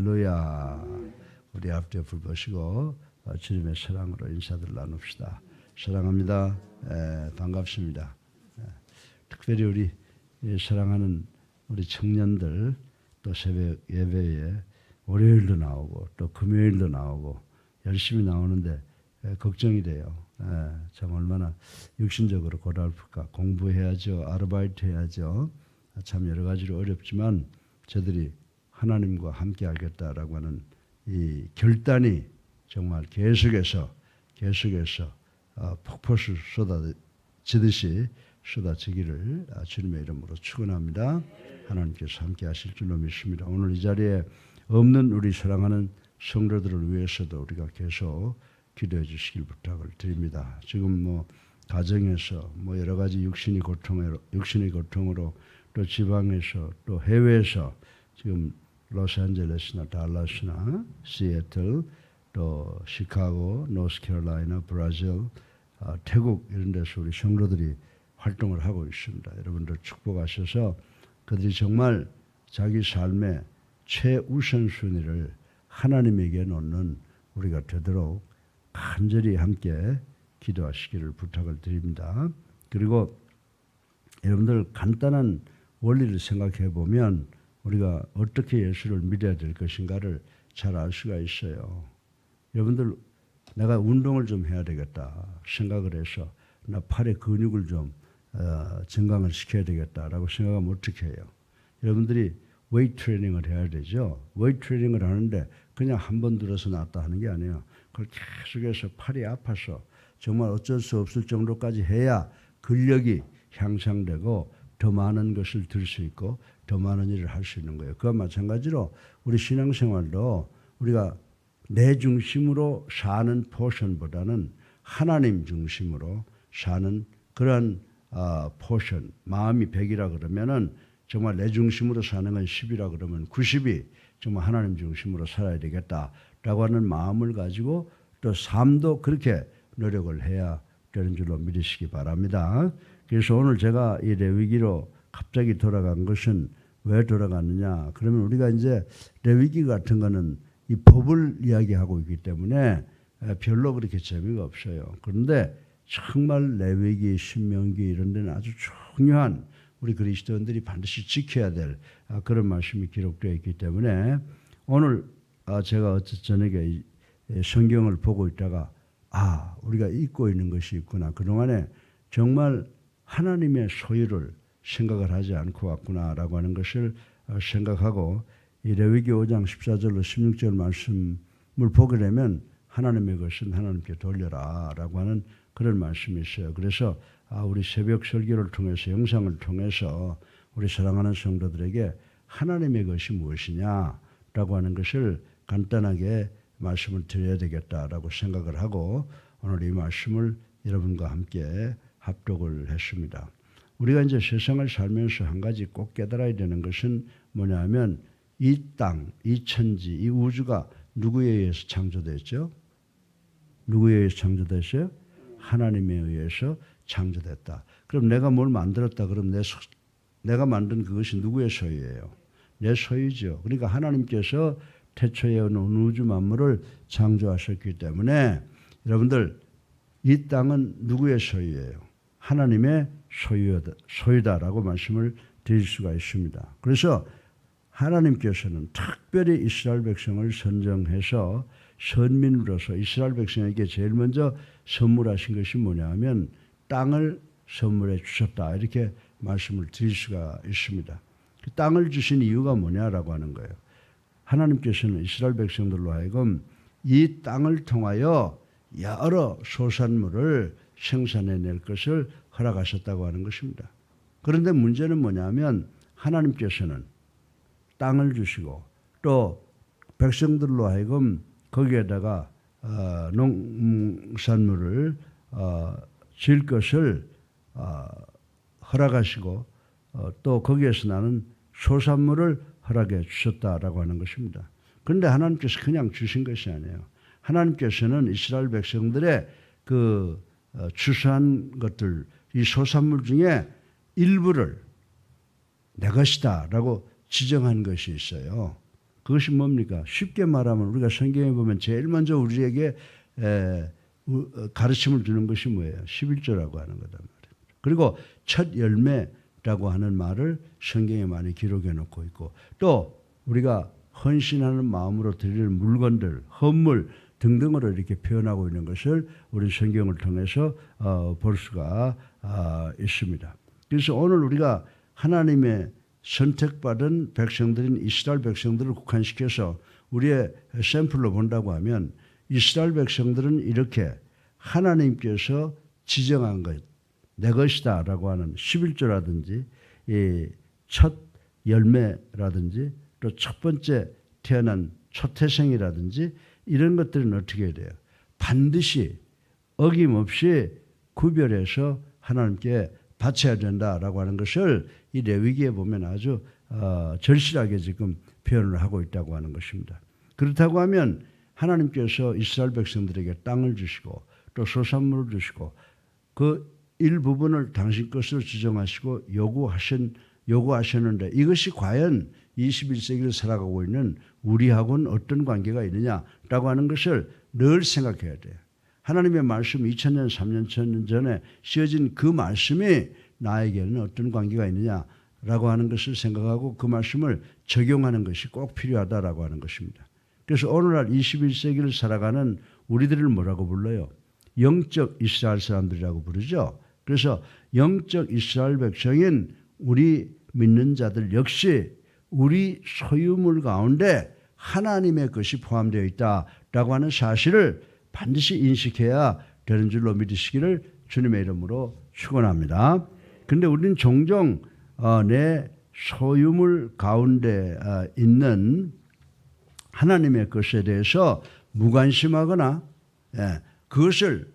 할렐루야. 우리 앞뒤에 불 보시고 주님의 사랑으로 인사들 나눕시다. 사랑합니다. 반갑습니다. 특별히 우리 사랑하는 우리 청년들 또 새벽 예배에 월요일도 나오고 또 금요일도 나오고 열심히 나오는데 걱정이 돼요. 참 얼마나 육신적으로 고달플까. 공부해야죠. 아르바이트 해야죠. 참 여러 가지로 어렵지만 저들이 하나님과 함께 하겠다라고 하는 이 결단이 정말 계속해서 폭포수 쏟아지듯이 쏟아지기를 주님의 이름으로 축원합니다. 하나님께서 함께 하실 줄로 믿습니다. 오늘 이 자리에 없는 우리 사랑하는 성도들을 위해서도 우리가 계속 기도해 주시길 부탁을 드립니다. 지금 가정에서 여러 가지 육신의 고통으로 또 지방에서 또 해외에서 지금 로스앤젤레스나 달라스나 시애틀 또 시카고, 노스캐롤라이나, 브라질, 태국 이런 데서 우리 성도들이 활동을 하고 있습니다. 여러분들 축복하셔서 그들이 정말 자기 삶의 최우선순위를 하나님에게 놓는 우리가 되도록 간절히 함께 기도하시기를 부탁을 드립니다. 그리고 여러분들 간단한 원리를 생각해 보면 우리가 어떻게 예수를 믿어야 될 것인가를 잘 알 수가 있어요. 여러분들 내가 운동을 좀 해야 되겠다 생각을 해서 나 팔의 근육을 좀 증강을 시켜야 되겠다라고 생각하면 어떻게 해요? 여러분들이 웨이트 트레이닝을 해야 되죠. 웨이트 트레이닝을 하는데 그냥 한 번 들어서 놨다 하는 게 아니에요. 그걸 계속해서 팔이 아파서 정말 어쩔 수 없을 정도까지 해야 근력이 향상되고 더 많은 것을 들 수 있고 더 많은 일을 할 수 있는 거예요. 그와 마찬가지로 우리 신앙생활도 우리가 내 중심으로 사는 포션보다는 하나님 중심으로 사는 그런 포션, 마음이 100이라 그러면은 정말 내 중심으로 사는 건 10이라 그러면 90이 정말 하나님 중심으로 살아야 되겠다라고 하는 마음을 가지고 또 삶도 그렇게 노력을 해야 되는 줄로 믿으시기 바랍니다. 그래서 오늘 제가 이 레위기로 갑자기 돌아간 것은 왜 돌아갔느냐? 그러면 우리가 이제 레위기 같은 거는 이 법을 이야기하고 있기 때문에 별로 그렇게 재미가 없어요. 그런데 정말 레위기, 신명기 이런 데는 아주 중요한 우리 그리스도인들이 반드시 지켜야 될 그런 말씀이 기록되어 있기 때문에 오늘 제가 어제 저녁에 성경을 보고 있다가 우리가 잊고 있는 것이 있구나. 그동안에 정말 하나님의 소유를 생각을 하지 않고 왔구나라고 하는 것을 생각하고 이 레위기 5장 14절로 16절 말씀을 보게 되면 하나님의 것은 하나님께 돌려라라고 하는 그런 말씀이 있어요. 그래서 우리 새벽 설교를 통해서 영상을 통해서 우리 사랑하는 성도들에게 하나님의 것이 무엇이냐라고 하는 것을 간단하게 말씀을 드려야 되겠다라고 생각을 하고 오늘 이 말씀을 여러분과 함께 합독을 했습니다. 우리가 이제 세상을 살면서 한 가지 꼭 깨달아야 되는 것은 뭐냐면 이 땅, 이 천지, 이 우주가 누구에 의해서 창조됐죠? 누구에 의해서 창조됐어요? 하나님에 의해서 창조됐다. 그럼 내가 뭘 만들었다 그럼 내가 만든 그것이 누구의 소유예요? 내 소유죠. 그러니까 하나님께서 태초에 온 우주 만물을 창조하셨기 때문에 여러분들 이 땅은 누구의 소유예요? 하나님의 소유다라고 말씀을 드릴 수가 있습니다. 그래서 하나님께서는 특별히 이스라엘 백성을 선정해서 선민으로서 이스라엘 백성에게 제일 먼저 선물하신 것이 뭐냐면 땅을 선물해 주셨다. 이렇게 말씀을 드릴 수가 있습니다. 그 땅을 주신 이유가 뭐냐라고 하는 거예요. 하나님께서는 이스라엘 백성들로 하여금 이 땅을 통하여 여러 소산물을 생산해낼 것을 허락하셨다고 하는 것입니다. 그런데 문제는 뭐냐면 하나님께서는 땅을 주시고 또 백성들로 하여금 거기에다가 농산물을 지을 것을 허락하시고 또 거기에서 나는 소산물을 허락해 주셨다라고 하는 것입니다. 그런데 하나님께서 그냥 주신 것이 아니에요. 하나님께서는 이스라엘 백성들의 그 추수한 것들, 이 소산물 중에 일부를 내 것이다라고 지정한 것이 있어요. 그것이 뭡니까? 쉽게 말하면 우리가 성경에 보면 제일 먼저 우리에게 가르침을 주는 것이 뭐예요? 11조라고 하는 거단 말이에요. 그리고 첫 열매라고 하는 말을 성경에 많이 기록해 놓고 있고 또 우리가 헌신하는 마음으로 드리는 물건들, 헌물 등등으로 이렇게 표현하고 있는 것을 우리 성경을 통해서 볼 수가 있습니다. 그래서 오늘 우리가 하나님의 선택받은 백성들인 이스라엘 백성들을 국한시켜서 우리의 샘플로 본다고 하면 이스라엘 백성들은 이렇게 하나님께서 지정한 것, 내 것이다 라고 하는 11조라든지 첫 열매라든지 또 첫 번째 태어난 초태생이라든지 이런 것들은 어떻게 해야 돼요? 반드시 어김없이 구별해서 하나님께 바쳐야 된다라고 하는 것을 이 레위기에 보면 아주 절실하게 지금 표현을 하고 있다고 하는 것입니다. 그렇다고 하면 하나님께서 이스라엘 백성들에게 땅을 주시고 또 소산물을 주시고 그 일부분을 당신 것으로 지정하시고 요구하셨는데 이것이 과연 21세기를 살아가고 있는 우리하고는 어떤 관계가 있느냐라고 하는 것을 늘 생각해야 돼요. 하나님의 말씀 2000년, 3000년 전에 씌어진 그 말씀이 나에게는 어떤 관계가 있느냐라고 하는 것을 생각하고 그 말씀을 적용하는 것이 꼭 필요하다라고 하는 것입니다. 그래서 오늘날 21세기를 살아가는 우리들을 뭐라고 불러요? 영적 이스라엘 사람들이라고 부르죠. 그래서 영적 이스라엘 백성인 우리 믿는 자들 역시 우리 소유물 가운데 하나님의 것이 포함되어 있다라고 하는 사실을 반드시 인식해야 되는 줄로 믿으시기를 주님의 이름으로 축원합니다. 그런데 우리는 종종 내 소유물 가운데 있는 하나님의 것에 대해서 무관심하거나 그것을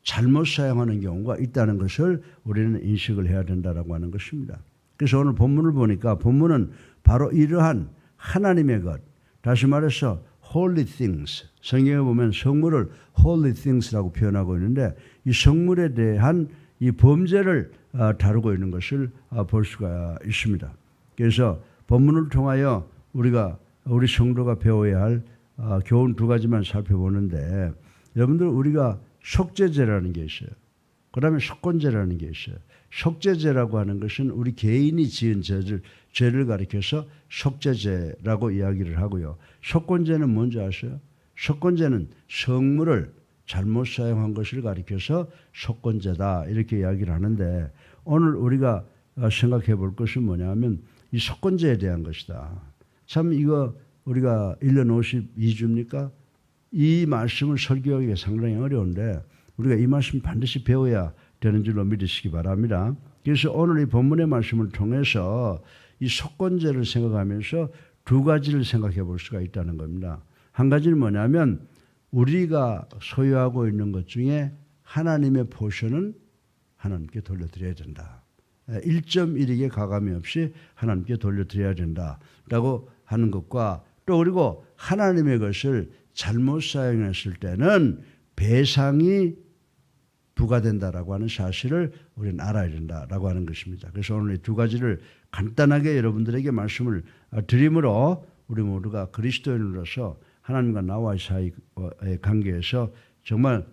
잘못 사용하는 경우가 있다는 것을 우리는 인식을 해야 된다라고 하는 것입니다. 그래서 오늘 본문을 보니까 본문은 바로 이러한 하나님의 것, 다시 말해서 holy things, 성경에 보면 성물을 holy things라고 표현하고 있는데 이 성물에 대한 이 범죄를 다루고 있는 것을 볼 수가 있습니다. 그래서 본문을 통하여 우리 성도가 배워야 할 교훈 두 가지만 살펴보는데 여러분들 우리가 속죄제라는 게 있어요. 그 다음에 속건제라는 게 있어요. 속죄제라고 하는 것은 우리 개인이 지은 죄를 가리켜서 속죄제라고 이야기를 하고요. 속건제는 뭔지 아세요? 속건제는 성물을 잘못 사용한 것을 가리켜서 속건제다 이렇게 이야기를 하는데 오늘 우리가 생각해 볼 것은 뭐냐면 이 속건제에 대한 것이다. 참 이거 우리가 1년 52주입니까? 이 말씀을 설교하기가 상당히 어려운데 우리가 이 말씀 반드시 배워야 되는 줄로 믿으시기 바랍니다. 그래서 오늘 이 본문의 말씀을 통해서 이 속건제를 생각하면서 두 가지를 생각해 볼 수가 있다는 겁니다. 한 가지는 뭐냐면 우리가 소유하고 있는 것 중에 하나님의 포션은 하나님께 돌려드려야 된다. 1.1에게 가감이 없이 하나님께 돌려드려야 된다라고 하는 것과 또 그리고 하나님의 것을 잘못 사용했을 때는 배상이 부과된다라고 하는 사실을 우리는 알아야 된다라고 하는 것입니다. 그래서 오늘 이 두 가지를 간단하게 여러분들에게 말씀을 드림으로 우리 모두가 그리스도인으로서 하나님과 나와의 사이의 관계에서 정말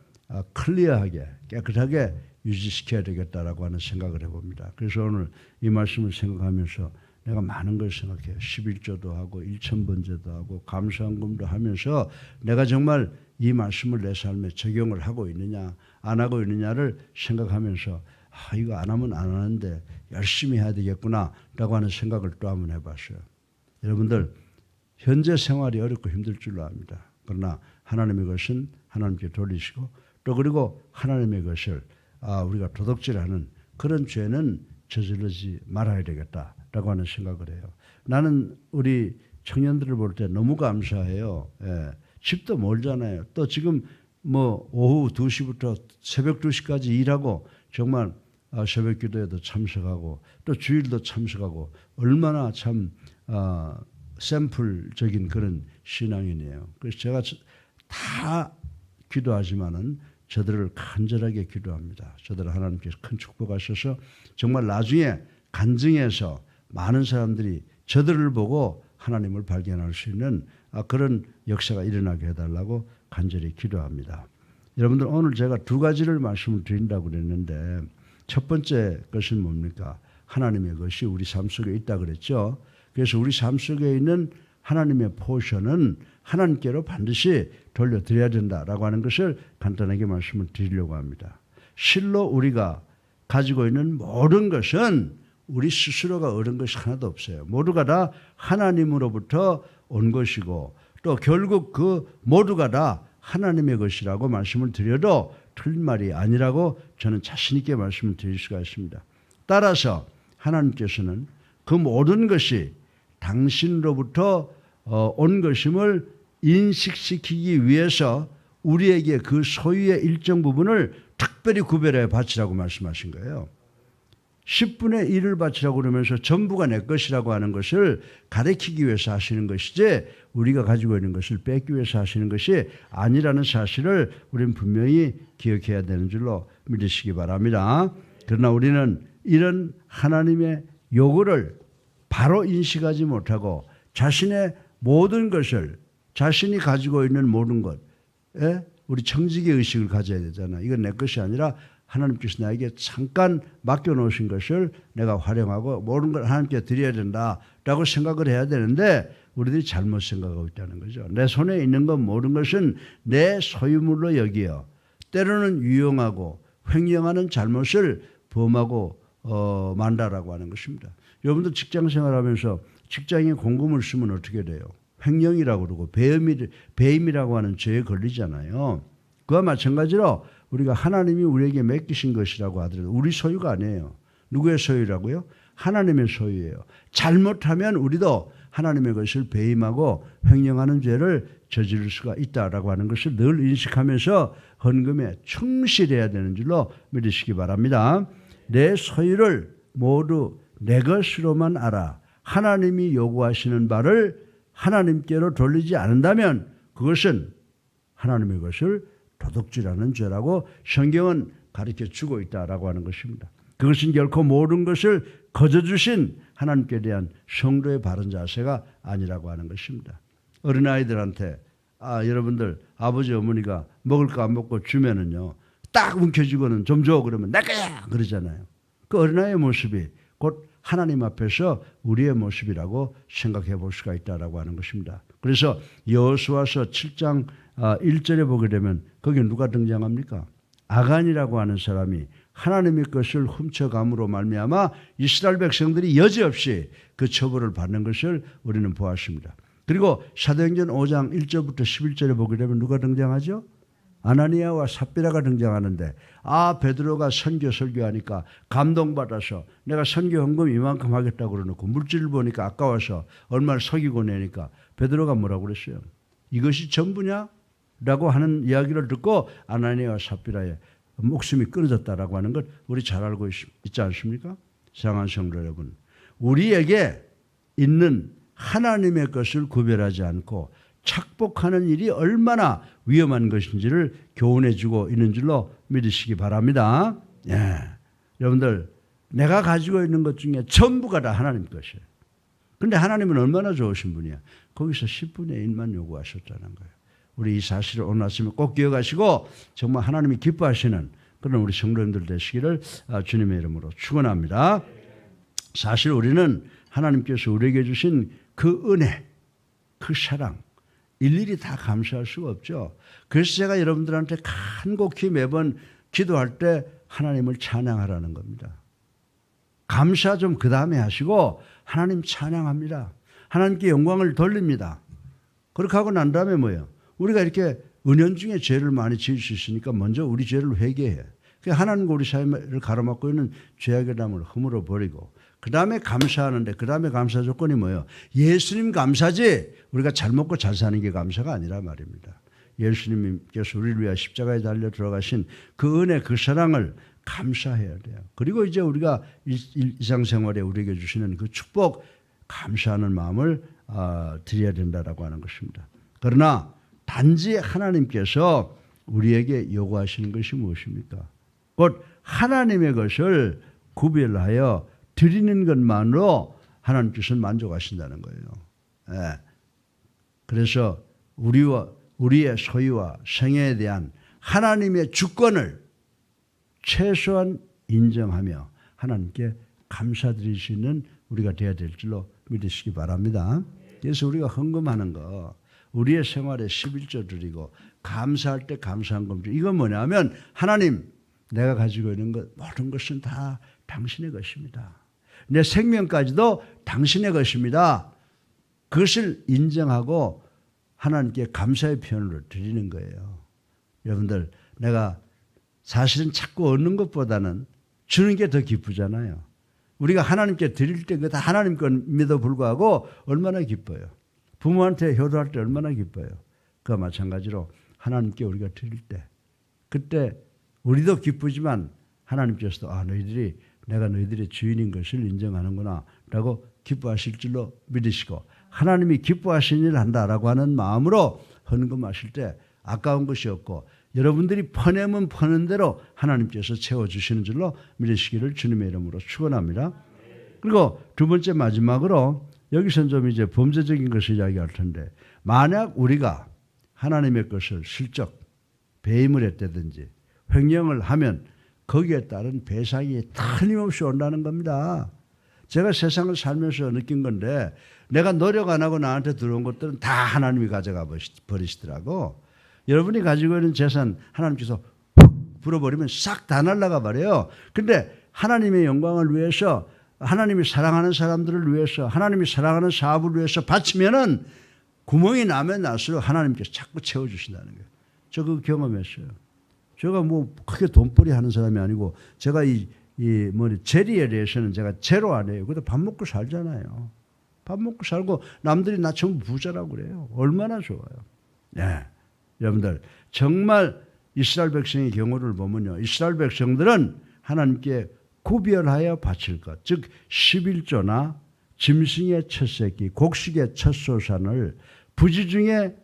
클리어하게 깨끗하게 유지시켜야 되겠다라고 하는 생각을 해봅니다. 그래서 오늘 이 말씀을 생각하면서 내가 많은 걸 생각해요. 11조도 하고 1,000번제도 하고 감사헌금도 하면서 내가 정말 이 말씀을 내 삶에 적용을 하고 있느냐 안 하고 있느냐를 생각하면서 이거 안 하면 안 하는데 열심히 해야 되겠구나 라고 하는 생각을 또 한번 해봤어요. 여러분들 현재 생활이 어렵고 힘들 줄로 압니다. 그러나 하나님의 것은 하나님께 돌리시고 또 그리고 하나님의 것을 우리가 도둑질하는 그런 죄는 저지르지 말아야 되겠다라고 하는 생각을 해요. 나는 우리 청년들을 볼 때 너무 감사해요. 집도 멀잖아요. 또 지금 뭐 오후 2시부터 새벽 2시까지 일하고 정말 새벽 기도에도 참석하고 또 주일도 참석하고 얼마나 참 샘플적인 그런 신앙이네요. 그래서 제가 다 기도하지만은 저들을 간절하게 기도합니다. 저들을 하나님께서 큰 축복하셔서 정말 나중에 간증해서 많은 사람들이 저들을 보고 하나님을 발견할 수 있는 그런 역사가 일어나게 해달라고 간절히 기도합니다. 여러분들 오늘 제가 두 가지를 말씀을 드린다고 그랬는데 첫 번째 것은 뭡니까? 하나님의 것이 우리 삶 속에 있다 그랬죠. 그래서 우리 삶 속에 있는 하나님의 포션은 하나님께로 반드시 돌려드려야 된다라고 하는 것을 간단하게 말씀을 드리려고 합니다. 실로 우리가 가지고 있는 모든 것은 우리 스스로가 얻은 것이 하나도 없어요. 모두가 다 하나님으로부터 온 것이고 또 결국 그 모두가 다 하나님의 것이라고 말씀을 드려도 틀린 말이 아니라고 저는 자신 있게 말씀을 드릴 수가 있습니다. 따라서 하나님께서는 그 모든 것이 당신으로부터 온 것임을 인식시키기 위해서 우리에게 그 소유의 일정 부분을 특별히 구별해 바치라고 말씀하신 거예요. 10분의 1을 바치라고 그러면서 전부가 내 것이라고 하는 것을 가리키기 위해서 하시는 것이지 우리가 가지고 있는 것을 뺏기 위해서 하시는 것이 아니라는 사실을 우리는 분명히 기억해야 되는 줄로 믿으시기 바랍니다. 그러나 우리는 이런 하나님의 요구를 바로 인식하지 못하고 자신의 모든 것을 자신이 가지고 있는 모든 것에 우리 청지기 의식을 가져야 되잖아. 이건 내 것이 아니라 하나님께서 나에게 잠깐 맡겨놓으신 것을 내가 활용하고 모든 걸 하나님께 드려야 된다라고 생각을 해야 되는데 우리들이 잘못 생각하고 있다는 거죠. 내 손에 있는 것 모든 것은 내 소유물로 여기어 때로는 유용하고 횡령하는 잘못을 범하고 만다라고 하는 것입니다. 여러분들 직장 생활하면서 직장에 공금을 쓰면 어떻게 돼요? 횡령이라고 그러고 배임이라고 하는 죄에 걸리잖아요. 그와 마찬가지로 우리가 하나님이 우리에게 맡기신 것이라고 하더라도 우리 소유가 아니에요. 누구의 소유라고요? 하나님의 소유예요. 잘못하면 우리도 하나님의 것을 배임하고 횡령하는 죄를 저지를 수가 있다라고 하는 것을 늘 인식하면서 헌금에 충실해야 되는 줄로 믿으시기 바랍니다. 내 소유를 모두 내 것으로만 알아 하나님이 요구하시는 바를 하나님께로 돌리지 않는다면 그것은 하나님의 것을 도둑질하는 죄라고 성경은 가르쳐주고 있다라고 하는 것입니다. 그것은 결코 모든 것을 거저주신 하나님께 대한 성도의 바른 자세가 아니라고 하는 것입니다. 어린아이들한테 여러분들 아버지 어머니가 먹을 거 안 먹고 주면은요 딱 움켜쥐고는 좀 줘 그러면 내 거야 그러잖아요. 그 어린아이의 모습이 곧 하나님 앞에서 우리의 모습이라고 생각해 볼 수가 있다라고 하는 것입니다. 그래서 여호수아서 7장 1절에 보게 되면 거기 누가 등장합니까? 아간이라고 하는 사람이 하나님의 것을 훔쳐감으로 말미암아 이스라엘 백성들이 여지없이 그 처벌을 받는 것을 우리는 보았습니다. 그리고 사도행전 5장 1절부터 11절에 보게 되면 누가 등장하죠? 아나니아와 삽비라가 등장하는데 베드로가 선교 설교하니까 감동받아서 내가 선교 헌금 이만큼 하겠다고 그러놓고 물질을 보니까 아까워서 얼마를 속이고 내니까 베드로가 뭐라고 그랬어요? 이것이 전부냐? 라고 하는 이야기를 듣고 아나니아와 삽비라의 목숨이 끊어졌다라고 하는 것 우리 잘 알고 있지 않습니까? 사랑하는 성도 여러분, 우리에게 있는 하나님의 것을 구별하지 않고 착복하는 일이 얼마나 위험한 것인지를 교훈해 주고 있는 줄로 믿으시기 바랍니다. 여러분들 내가 가지고 있는 것 중에 전부가 다 하나님 것이에요. 그런데 하나님은 얼마나 좋으신 분이야. 거기서 10분의 1만 요구하셨다는 거예요. 우리 이 사실을 오늘 아침에 꼭 기억하시고 정말 하나님이 기뻐하시는 그런 우리 성도님들 되시기를 주님의 이름으로 축원합니다. 사실 우리는 하나님께서 우리에게 주신 그 은혜, 그 사랑 일일이 다 감사할 수가 없죠. 그래서 제가 여러분들한테 간곡히 매번 기도할 때 하나님을 찬양하라는 겁니다. 감사 좀 그 다음에 하시고 하나님 찬양합니다. 하나님께 영광을 돌립니다. 그렇게 하고 난 다음에 뭐예요? 우리가 이렇게 은연중에 죄를 많이 지을 수 있으니까 먼저 우리 죄를 회개해. 하나님과 우리 사이를 가로막고 있는 죄악의 담을 허물어 버리고 그 다음에 감사하는데 그 다음에 감사 조건이 뭐예요? 예수님 감사지 우리가 잘 먹고 잘 사는 게 감사가 아니라 말입니다. 예수님께서 우리를 위하여 십자가에 달려 들어가신 그 은혜 그 사랑을 감사해야 돼요. 그리고 이제 우리가 일상생활에 우리에게 주시는 그 축복 감사하는 마음을 드려야 된다라고 하는 것입니다. 그러나 단지 하나님께서 우리에게 요구하시는 것이 무엇입니까? 곧 하나님의 것을 구별하여 드리는 것만으로 하나님께서는 만족하신다는 거예요. 예. 그래서 우리의 소유와 생애에 대한 하나님의 주권을 최소한 인정하며 하나님께 감사드릴 수 있는 우리가 되어야 될 줄로 믿으시기 바랍니다. 그래서 우리가 헌금하는 거, 우리의 생활에 11조 드리고 감사할 때 감사한 금 드리고, 이건 뭐냐면 하나님, 내가 가지고 있는 것 모든 것은 다 당신의 것입니다. 내 생명까지도 당신의 것입니다. 그것을 인정하고 하나님께 감사의 표현을 드리는 거예요. 여러분들, 내가 사실은 자꾸 얻는 것보다는 주는 게 더 기쁘잖아요. 우리가 하나님께 드릴 때 그거 다 하나님 것임에도 불구하고 얼마나 기뻐요. 부모한테 효도할 때 얼마나 기뻐요. 그와 마찬가지로 하나님께 우리가 드릴 때, 그때 우리도 기쁘지만 하나님께서도 내가 너희들의 주인인 것을 인정하는구나 라고 기뻐하실 줄로 믿으시고, 하나님이 기뻐하시는 일을 한다라고 하는 마음으로 헌금하실 때 아까운 것이 없고, 여러분들이 퍼내면 퍼는 대로 하나님께서 채워주시는 줄로 믿으시기를 주님의 이름으로 축원합니다. 그리고 두 번째, 마지막으로 여기서는 좀 이제 범죄적인 것을 이야기할 텐데, 만약 우리가 하나님의 것을 슬쩍 배임을 했다든지 횡령을 하면 거기에 따른 배상이 틀림없이 온다는 겁니다. 제가 세상을 살면서 느낀 건데, 내가 노력 안 하고 나한테 들어온 것들은 다 하나님이 가져가 버리시더라고. 여러분이 가지고 있는 재산 하나님께서 훅 불어버리면 싹 다 날아가 버려요. 근데 하나님의 영광을 위해서, 하나님이 사랑하는 사람들을 위해서, 하나님이 사랑하는 사업을 위해서 바치면은 구멍이 나면 날수록 하나님께서 자꾸 채워주신다는 거예요. 저 그거 경험했어요. 제가 뭐 크게 돈벌이 하는 사람이 아니고, 제가 제리에 대해서는 제가 제로 안 해요. 근데 밥 먹고 살잖아요. 밥 먹고 살고 남들이 나 전부 부자라고 그래요. 얼마나 좋아요. 네. 여러분들, 정말 이스라엘 백성의 경우를 보면요, 이스라엘 백성들은 하나님께 구별하여 바칠 것, 즉 11조나 짐승의 첫 새끼, 곡식의 첫 소산을 부지 중에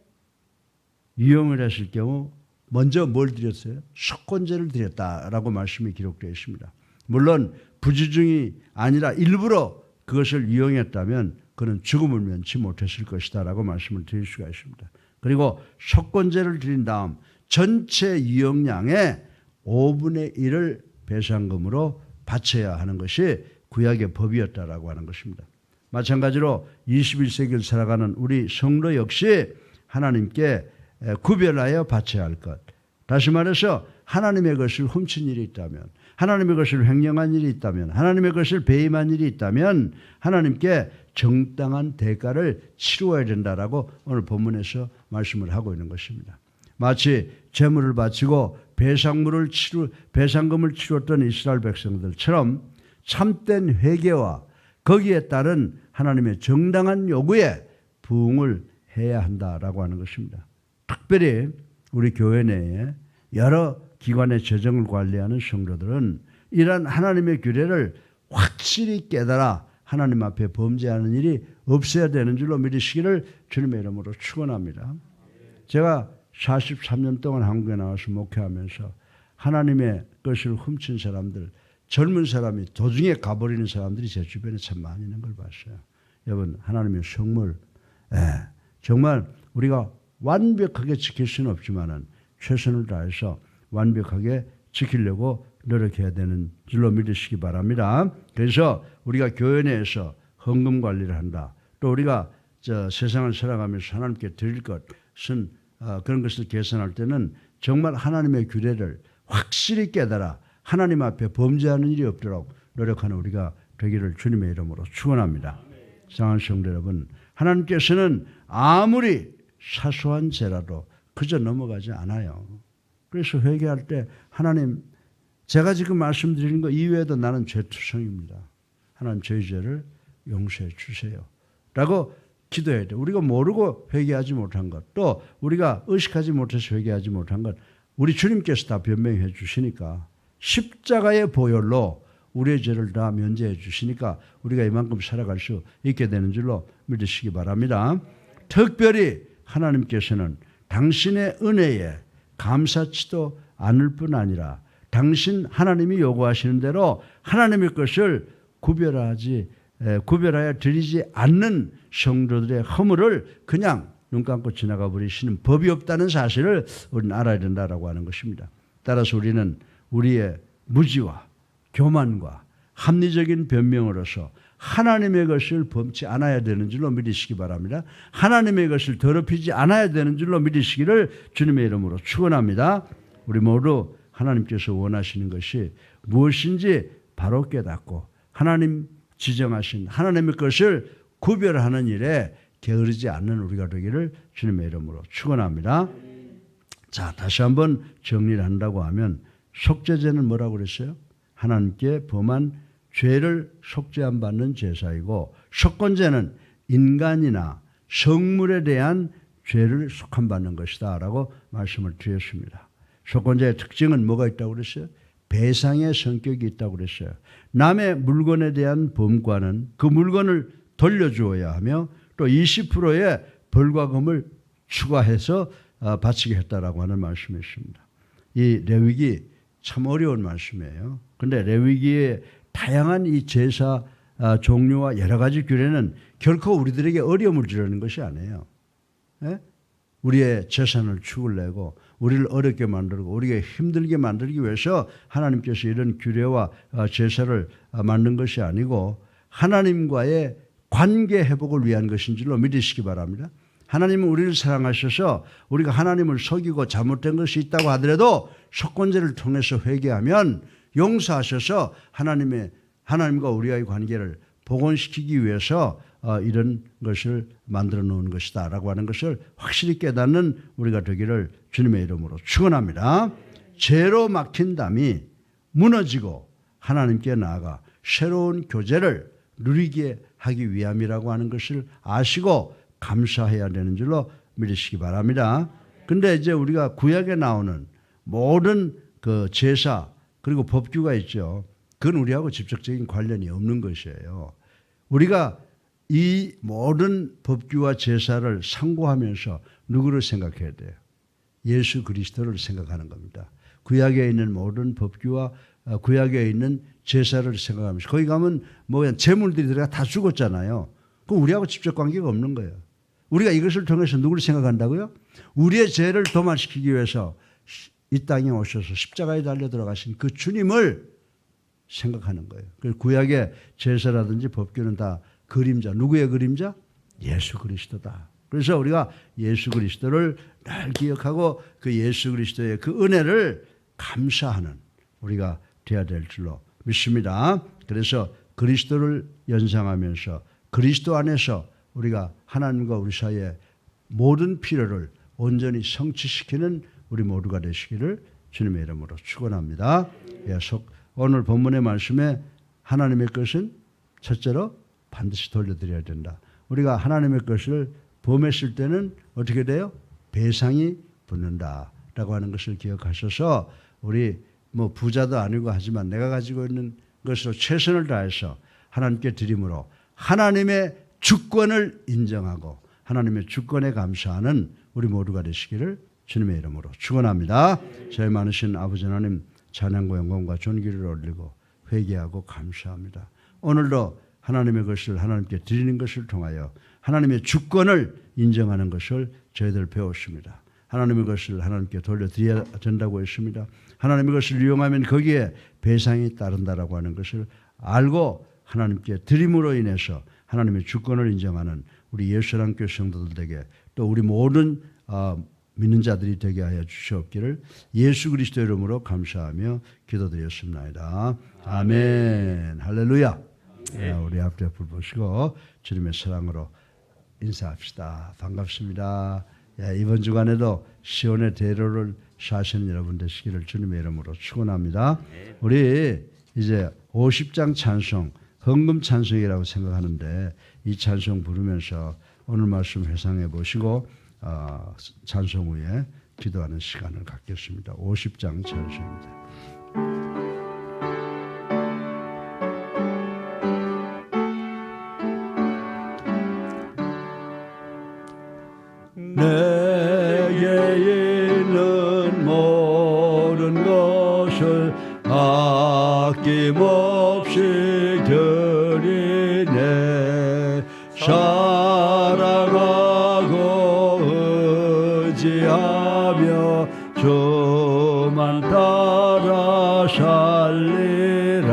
이용을 했을 경우 먼저 뭘 드렸어요? 속건제를 드렸다라고 말씀이 기록되어 있습니다. 물론 부지 중이 아니라 일부러 그것을 이용했다면 그는 죽음을 면치 못했을 것이다 라고 말씀을 드릴 수가 있습니다. 그리고 속건제를 드린 다음 전체 이용량의 5분의 1을 배상금으로 바쳐야 하는 것이 구약의 법이었다라고 하는 것입니다. 마찬가지로 21세기를 살아가는 우리 성도 역시 하나님께 구별하여 바쳐야 할 것. 다시 말해서 하나님의 것을 훔친 일이 있다면, 하나님의 것을 횡령한 일이 있다면, 하나님의 것을 배임한 일이 있다면 하나님께 정당한 대가를 치루어야 된다라고 오늘 본문에서 말씀을 하고 있는 것입니다. 마치 제물을 바치고 배상금을 치루었던 이스라엘 백성들처럼 참된 회개와 거기에 따른 하나님의 정당한 요구에 부응을 해야 한다라고 하는 것입니다. 특별히 우리 교회 내에 여러 기관의 재정을 관리하는 성도들은 이러한 하나님의 규례를 확실히 깨달아 하나님 앞에 범죄하는 일이 없어야 되는 줄로 믿으시기를 주님의 이름으로 축원합니다. 제가 43년 동안 한국에 나와서 목회하면서 하나님의 것을 훔친 사람들, 젊은 사람이 도중에 가버리는 사람들이 제 주변에 참 많이 있는 걸 봤어요. 여러분, 하나님의 성물, 정말 우리가 완벽하게 지킬 수는 없지만은 최선을 다해서 완벽하게 지키려고 노력해야 되는 줄로 믿으시기 바랍니다. 그래서 우리가 교회 내에서 헌금 관리를 한다. 또 우리가 세상을 살아가면서 하나님께 드릴 것은 그런 것을 계산할 때는 정말 하나님의 규례를 확실히 깨달아 하나님 앞에 범죄하는 일이 없도록 노력하는 우리가 되기를 주님의 이름으로 축원합니다. 사랑하는 성도 여러분, 하나님께서는 아무리 사소한 죄라도 그저 넘어가지 않아요. 그래서 회개할 때 하나님, 제가 지금 말씀드리는 거 이외에도 나는 죄투성입니다. 하나님, 저희 죄를 용서해 주세요 라고 기도해야 돼요. 우리가 모르고 회개하지 못한 것, 또 우리가 의식하지 못해서 회개하지 못한 것, 우리 주님께서 다 변명해 주시니까, 십자가의 보혈로 우리의 죄를 다 면제해 주시니까 우리가 이만큼 살아갈 수 있게 되는 줄로 믿으시기 바랍니다. 특별히 하나님께서는 당신의 은혜에 감사치도 않을 뿐 아니라 하나님이 요구하시는 대로 하나님의 것을 구별하지 구별하여 드리지 않는 성도들의 허물을 그냥 눈 감고 지나가 버리시는 법이 없다는 사실을 우리는 알아야 된다라고 하는 것입니다. 따라서 우리는 우리의 무지와 교만과 합리적인 변명으로서 하나님의 것을 범치 않아야 되는 줄로 믿으시기 바랍니다. 하나님의 것을 더럽히지 않아야 되는 줄로 믿으시기를 주님의 이름으로 축원합니다. 우리 모두 하나님께서 원하시는 것이 무엇인지 바로 깨닫고 하나님 지정하신 하나님의 것을 구별하는 일에 게으르지 않는 우리가 되기를 주님의 이름으로 축원합니다. 자, 다시 한번 정리를 한다고 하면 속죄제는 뭐라고 그랬어요? 하나님께 범한 죄를 속죄함 받는 제사이고, 속건제는 인간이나 성물에 대한 죄를 속함 받는 것이다 라고 말씀을 드렸습니다. 속건제의 특징은 뭐가 있다고 그랬어요? 배상의 성격이 있다고 그랬어요. 남의 물건에 대한 범과는 그 물건을 돌려주어야 하며 또 20%의 벌과금을 추가해서 바치게 했다라고 하는 말씀이었습니다. 이 레위기 참 어려운 말씀이에요. 그런데 레위기의 다양한 이 제사 종류와 여러 가지 규례는 결코 우리들에게 어려움을 주려는 것이 아니에요. 예? 우리의 재산을 축을 내고 우리를 어렵게 만들고 우리가 힘들게 만들기 위해서 하나님께서 이런 규례와 제사를 만든 것이 아니고 하나님과의 관계 회복을 위한 것인 줄로 믿으시기 바랍니다. 하나님은 우리를 사랑하셔서 우리가 하나님을 속이고 잘못된 것이 있다고 하더라도 속건제를 통해서 회개하면 용서하셔서 하나님과 우리와의 관계를 복원시키기 위해서 이런 것을 만들어 놓은 것이다 라고 하는 것을 확실히 깨닫는 우리가 되기를 주님의 이름으로 축원합니다. 죄로 막힌 담이 무너지고 하나님께 나아가 새로운 교제를 누리게 하기 위함이라고 하는 것을 아시고 감사해야 되는 줄로 믿으시기 바랍니다. 근데 이제 우리가 구약에 나오는 모든 그 제사 그리고 법규가 있죠. 그건 우리하고 직접적인 관련이 없는 것이에요. 우리가 이 모든 법규와 제사를 상고하면서 누구를 생각해야 돼요? 예수 그리스도를 생각하는 겁니다. 구약에 있는 모든 법규와 구약에 있는 제사를 생각하면서 거기 가면 뭐 제물들이 들어가 다 죽었잖아요. 그럼 우리하고 직접 관계가 없는 거예요. 우리가 이것을 통해서 누구를 생각한다고요? 우리의 죄를 도말시키기 위해서 이 땅에 오셔서 십자가에 달려 들어가신 그 주님을 생각하는 거예요. 그래서 구약의 제사라든지 법규는 다 그림자. 누구의 그림자? 예수 그리스도다. 그래서 우리가 예수 그리스도를 늘 기억하고 그 예수 그리스도의 그 은혜를 감사하는 우리가 되어야 될 줄로 믿습니다. 그래서 그리스도를 연상하면서 그리스도 안에서 우리가 하나님과 우리 사이의 모든 필요를 온전히 성취시키는 우리 모두가 되시기를 주님의 이름으로 축원합니다. 오늘 본문의 말씀에 하나님의 것은 첫째로 반드시 돌려드려야 된다. 우리가 하나님의 것을 범했을 때는 어떻게 돼요? 배상이 붙는다라고 하는 것을 기억하셔서 우리 뭐 부자도 아니고 하지만 내가 가지고 있는 것으로 최선을 다해서 하나님께 드림으로 하나님의 주권을 인정하고 하나님의 주권에 감사하는 우리 모두가 되시기를 주님의 이름으로 축원합니다. 저희 많으신 아버지 하나님 찬양과 영광과 존귀를 올리고 회개하고 감사합니다. 오늘도 하나님의 것을 하나님께 드리는 것을 통하여 하나님의 주권을 인정하는 것을 저희들 배웠습니다. 하나님의 것을 하나님께 돌려드려야 된다고 했습니다. 하나님의 것을 이용하면 거기에 배상이 따른다라고 하는 것을 알고 하나님께 드림으로 인해서 하나님의 주권을 인정하는 우리 예수랑교회 성도들에게 또 우리 모든 믿는 자들이 되게 하여 주시옵기를 예수 그리스도 이름으로 감사하며 기도드렸습니다. 아멘. 할렐루야. 우리 앞에 불 보시고 주님의 사랑으로 인사합시다. 반갑습니다. 이번 주간에도 시온의 대로를 사시는 여러분 되시기를 주님의 이름으로 축원합니다. 우리 이제 50장 찬송, 헌금 찬송이라고 생각하는데 이 찬송 부르면서 오늘 말씀 회상해 보시고 찬송 후에 기도하는 시간을 갖겠습니다. 50장 찬송입니다. 내게 있는 모든 것을 아낌없이 드리네 사랑하고 의지하며 주만 따라 살리라.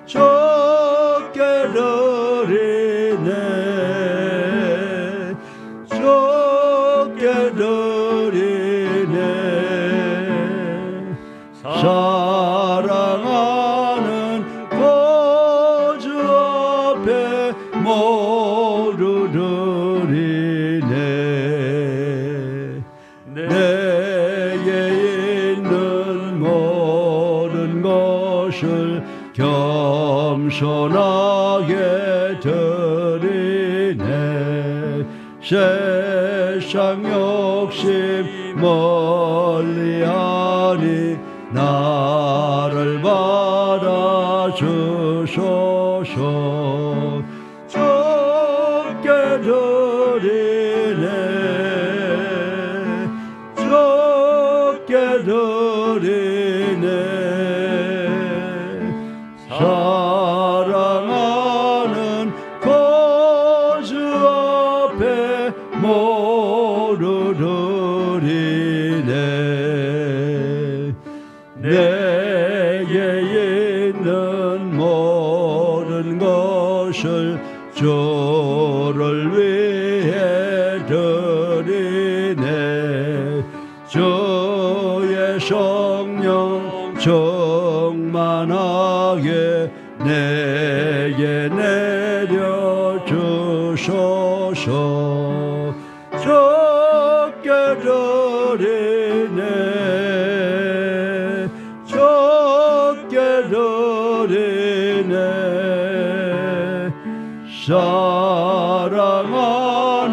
좋게 드리네 좋게 드리네 사랑하는 구주 앞에 모두 드리네. 내게 있는 모든 것을 겸손하게 드리네. 세상 욕심 멀리하니 나를 받아주소서. 좋게 드리네 좋게 드리네 사랑하는 구주 앞에 모두 드리네. 내게 있는 모든 것을 주를 위해 드리네. 주의 성령 충만하게 내게 내려주소서. 좋게 드리네 좋게 드리네 사랑하는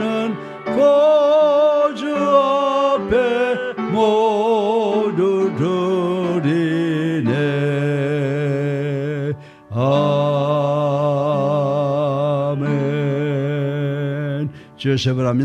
구주 앞에 모두 드리네. 아멘. 주여 세번합니다.